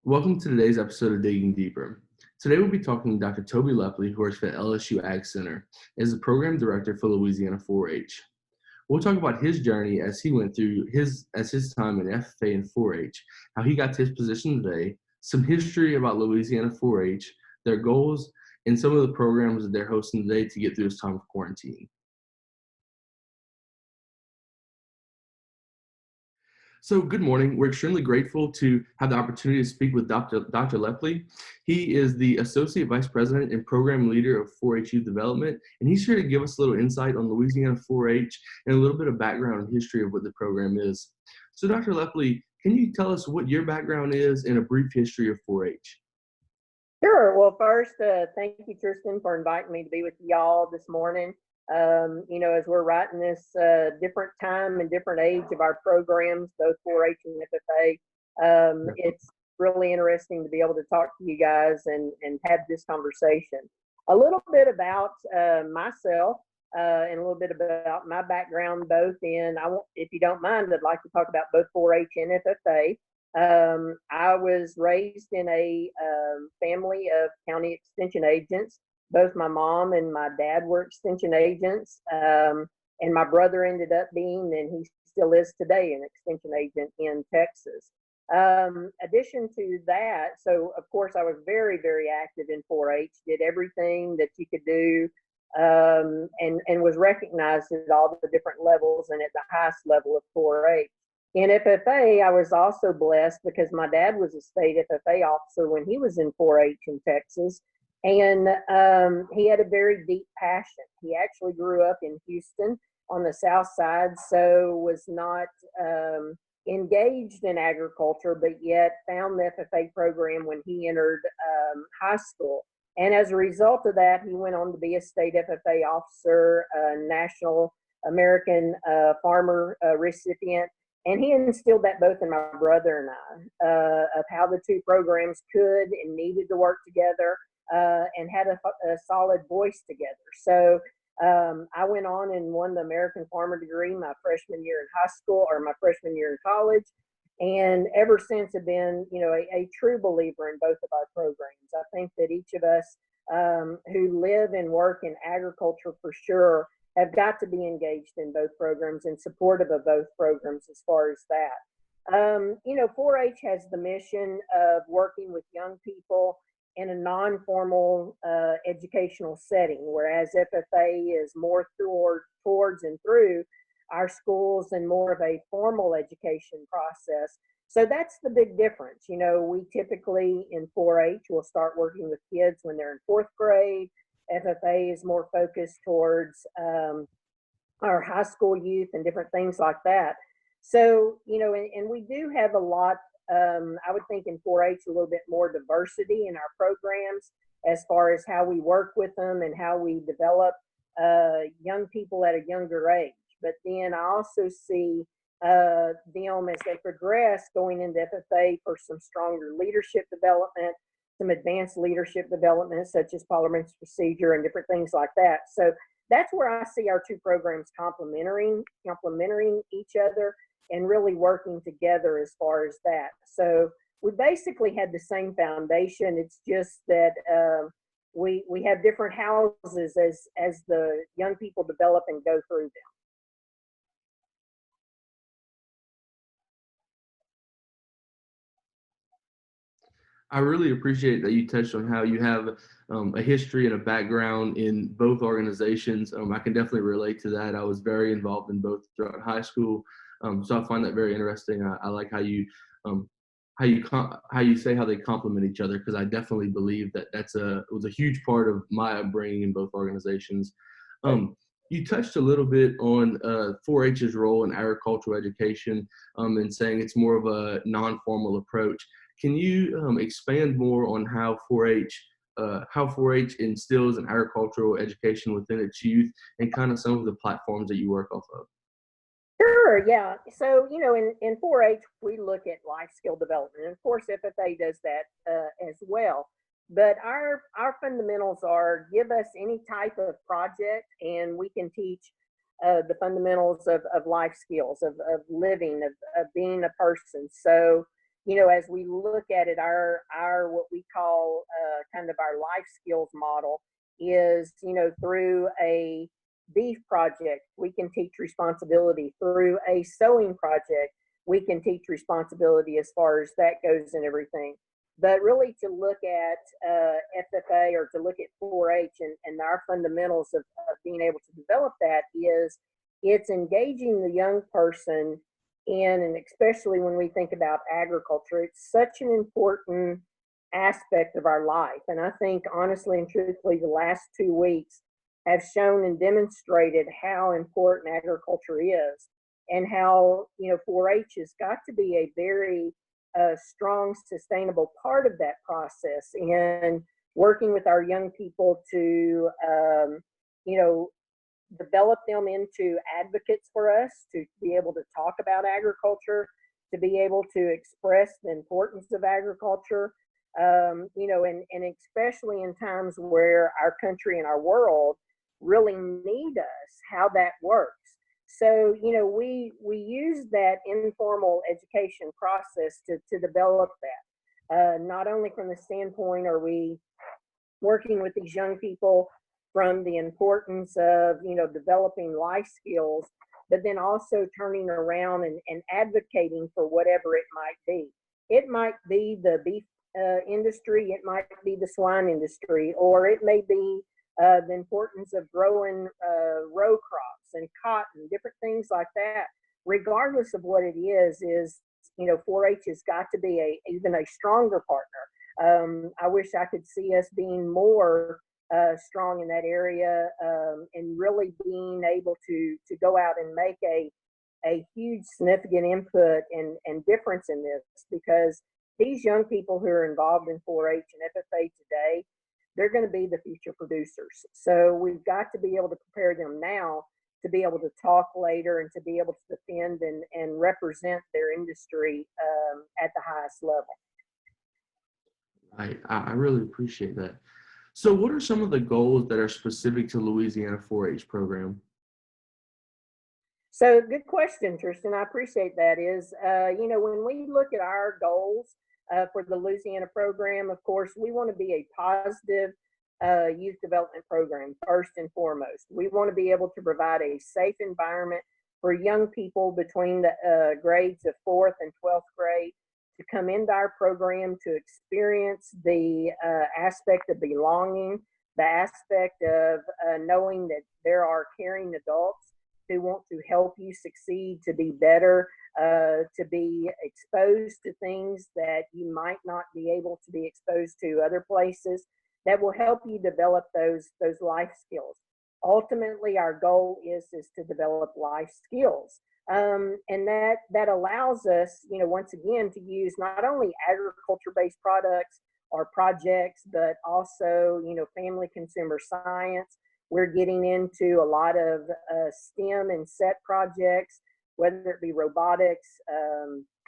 Welcome to today's episode of Digging Deeper. Today we'll be talking to Dr. Toby Lepley, who works at LSU Ag Center as the program director for Louisiana 4-H. We'll talk about his journey as he went through his time in FFA and 4-H, how he got to his position today, some history about Louisiana 4-H, their goals, and some of the programs that they're hosting today to get through this time of quarantine. So good morning. We're extremely grateful to have the opportunity to speak with Dr. Lepley. He is the Associate Vice President and Program Leader of 4-H Youth Development, and he's here to give us a little insight on Louisiana 4-H and a little bit of background and history of what the program is. So Dr. Lepley, can you tell us what your background is and a brief history of 4-H? Sure. Well, first, thank you, Tristan, for inviting me to be with y'all this morning. As we're writing this different time and different age of our programs, both 4-H and FFA, it's really interesting to be able to talk to you guys and have this conversation. A little bit about myself and a little bit about my background, both in, if you don't mind, I'd like to talk about both 4-H and FFA. I was raised in a family of county extension agents. Both my mom and my dad were extension agents, and my brother ended up being, and he still is today, an extension agent in Texas. Addition to that, so of course I was very, very active in 4-H, did everything that you could do, and was recognized at all the different levels and at the highest level of 4-H. In FFA, I was also blessed because my dad was a state FFA officer when he was in 4-H in Texas, and he had a very deep passion. He actually grew up in Houston on the south side, so was not engaged in agriculture, but yet found the FFA program when he entered high school. And as a result of that, he went on to be a state FFA officer, National American Farmer recipient. And he instilled that both in my brother and I, of how the two programs could and needed to work together, and had a solid voice together. So I went on and won the American Farmer degree my freshman year in high school, or my freshman year in college. And ever since have been, a true believer in both of our programs. I think that each of us who live and work in agriculture for sure have got to be engaged in both programs and supportive of both programs as far as that. 4-H has the mission of working with young people in a non-formal educational setting, whereas FFA is more towards and through our schools and more of a formal education process. So that's the big difference. We typically in 4-H will start working with kids when they're in fourth grade. FFA is more focused towards our high school youth and different things like that. So, and we do have a lot, I would think in 4-H, a little bit more diversity in our programs as far as how we work with them and how we develop young people at a younger age. But then I also see them as they progress going into FFA for some stronger leadership development, some advanced leadership development, such as parliamentary procedure and different things like that. So that's where I see our two programs complementing each other and really working together as far as that. So we basically had the same foundation. It's just that we have different houses as the young people develop and go through them. I really appreciate that you touched on how you have a history and a background in both organizations. I can definitely relate to that. I was very involved in both throughout high school, so I find that very interesting. I like how you say how they complement each other, because I definitely believe that it was a huge part of my upbringing in both organizations. You touched a little bit on 4-H's role in agricultural education, and saying it's more of a non-formal approach. Can you expand more on how 4-H instills an agricultural education within its youth, and kind of some of the platforms that you work off of? Sure, yeah. So, in 4-H, we look at life skill development. And of course, FFA does that as well. But our fundamentals are give us any type of project, and we can teach the fundamentals of life skills, of living, of being a person. So, as we look at it, our what we call kind of our life skills model is, through a beef project, we can teach responsibility. Through a sewing project, we can teach responsibility as far as that goes and everything. But really to look at FFA, or to look at 4-H and our fundamentals of being able to develop that, is it's engaging the young person in, and especially when we think about agriculture, it's such an important aspect of our life. And I think honestly and truthfully, the last 2 weeks have shown and demonstrated how important agriculture is, and how 4-H has got to be a very strong, sustainable part of that process, and working with our young people to develop them into advocates for us, to be able to talk about agriculture, to be able to express the importance of agriculture, and especially in times where our country and our world really need us, how that works. So, we use that informal education process to develop that. Not only from the standpoint are we working with these young people from the importance of, developing life skills, but then also turning around and advocating for whatever it might be. It might be the beef industry, it might be the swine industry, or it may be the importance of growing row crops and cotton, different things like that. Regardless of what it is, 4-H has got to be even a stronger partner. I wish I could see us being more strong in that area, and really being able to go out and make a huge significant input and difference in this, because these young people who are involved in 4-H and FFA today, they're going to be the future producers. So we've got to be able to prepare them now to be able to talk later, and to be able to defend and represent their industry at the highest level. I really appreciate that. So what are some of the goals that are specific to Louisiana 4-H program? So good question, Tristan. I appreciate that. When we look at our goals for the Louisiana program, of course, we want to be a positive youth development program first and foremost. We want to be able to provide a safe environment for young people between the grades of 4th and 12th grade to come into our program, to experience the aspect of belonging, the aspect of knowing that there are caring adults who want to help you succeed, to be better, to be exposed to things that you might not be able to be exposed to other places, that will help you develop those life skills. Ultimately, our goal is to develop life skills. And that allows us, once again, to use not only agriculture-based products or projects, but also, family consumer science. We're getting into a lot of STEM and SET projects, whether it be robotics,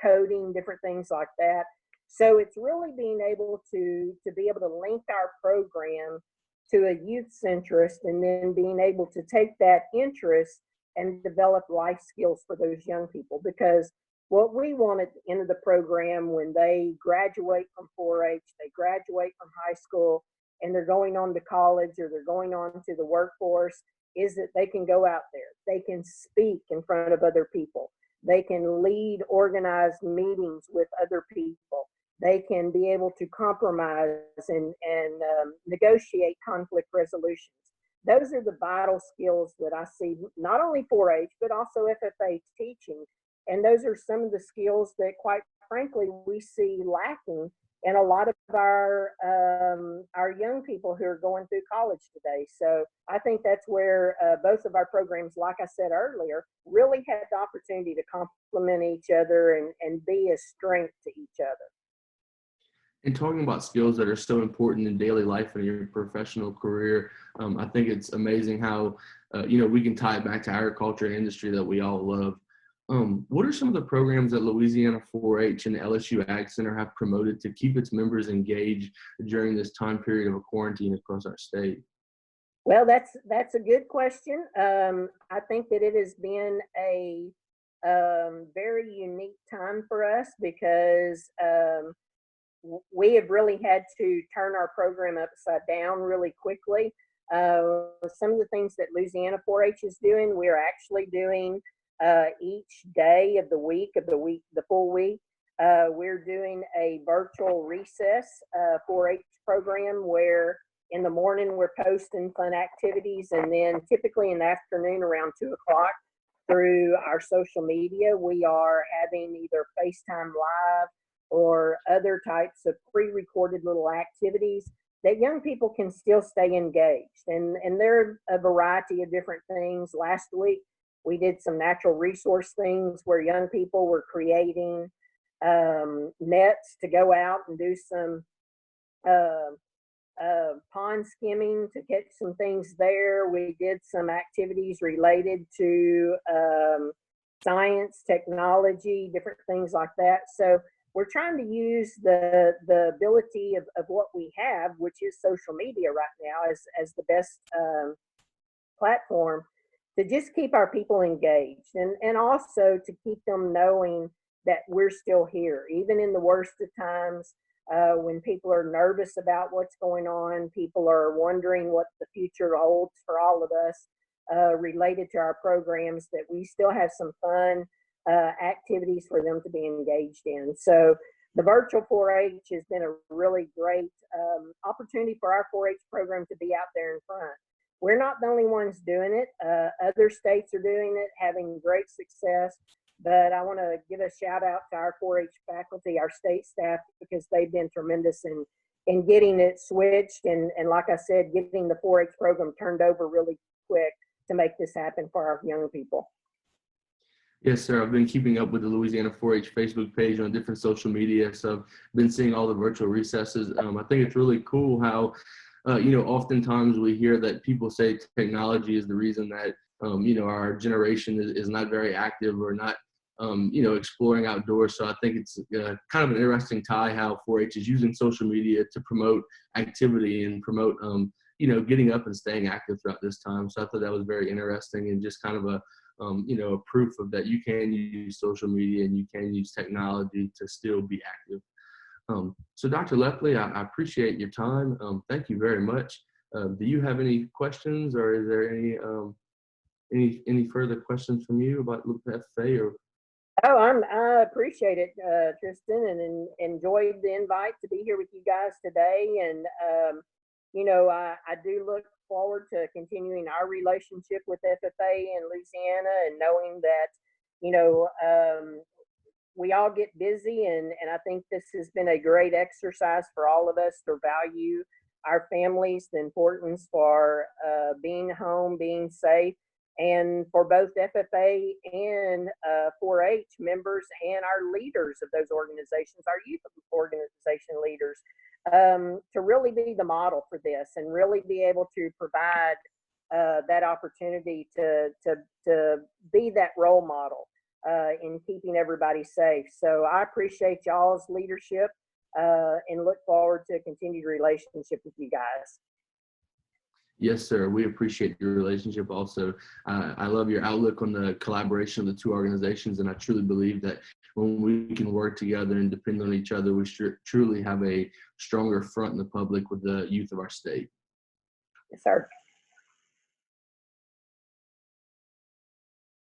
coding, different things like that. So it's really being able to be able to link our program to a youth centrist, and then being able to take that interest and develop life skills for those young people. Because what we want at the end of the program, when they graduate from 4-H, they graduate from high school, and they're going on to college, or they're going on to the workforce, is that they can go out there, they can speak in front of other people, they can lead organized meetings with other people, they can be able to compromise and negotiate conflict resolutions. Those are the vital skills that I see not only 4-H, but also FFA teaching. And those are some of the skills that, quite frankly, we see lacking in a lot of our young people who are going through college today. So I think that's where both of our programs, like I said earlier, really had the opportunity to complement each other and be a strength to each other. And talking about skills that are so important in daily life and your professional career, I think it's amazing how, we can tie it back to agriculture and industry that we all love. What are some of the programs that Louisiana 4-H and LSU Ag Center have promoted to keep its members engaged during this time period of a quarantine across our state? Well, that's a good question. I think that it has been a very unique time for us because we have really had to turn our program upside down really quickly. Some of the things that Louisiana 4-H is doing, we're actually doing each day of the full week. We're doing a virtual recess 4-H program where in the morning we're posting fun activities, and then typically in the afternoon around 2 o'clock through our social media, we are having either FaceTime Live or other types of pre-recorded little activities that young people can still stay engaged. And there are a variety of different things. Last week, we did some natural resource things where young people were creating nets to go out and do some pond skimming to catch some things there. We did some activities related to science, technology, different things like that. So we're trying to use the ability of what we have, which is social media right now, as the best platform to just keep our people engaged, and also to keep them knowing that we're still here, even in the worst of times. When people are nervous about what's going on, people are wondering what the future holds for all of us related to our programs, that we still have some fun activities for them to be engaged in. So the virtual 4-H has been a really great opportunity for our 4-H program to be out there in front. We're not the only ones doing it. Other states are doing it, having great success. But I want to give a shout out to our 4-H faculty, our state staff, because they've been tremendous in getting it switched. And like I said, getting the 4-H program turned over really quick to make this happen for our young people. Yes, sir. I've been keeping up with the Louisiana 4-H Facebook page on different social media. So I've been seeing all the virtual recesses. I think it's really cool how, oftentimes we hear that people say technology is the reason that, our generation is not very active or not, exploring outdoors. So I think it's kind of an interesting tie how 4-H is using social media to promote activity and promote, getting up and staying active throughout this time. So I thought that was very interesting and just kind of a proof of that you can use social media and you can use technology to still be active. So Dr. Lepley, I appreciate your time. Thank you very much. Do you have any questions, or is there any further questions from you about FFA? Or Oh, I appreciate it, Tristan, and enjoyed the invite to be here with you guys today. And I do look forward to continuing our relationship with FFA in Louisiana, and knowing that we all get busy, and I think this has been a great exercise for all of us to value our families, the importance for being home, being safe, and for both FFA and 4-H members and our leaders of those organizations, our youth organization leaders, to really be the model for this and really be able to provide that opportunity to be that role model in keeping everybody safe. So I appreciate y'all's leadership and look forward to a continued relationship with you guys. Yes, sir. We appreciate your relationship also. I love your outlook on the collaboration of the two organizations, and I truly believe that when we can work together and depend on each other, we truly have a stronger front in the public with the youth of our state. Yes, sir.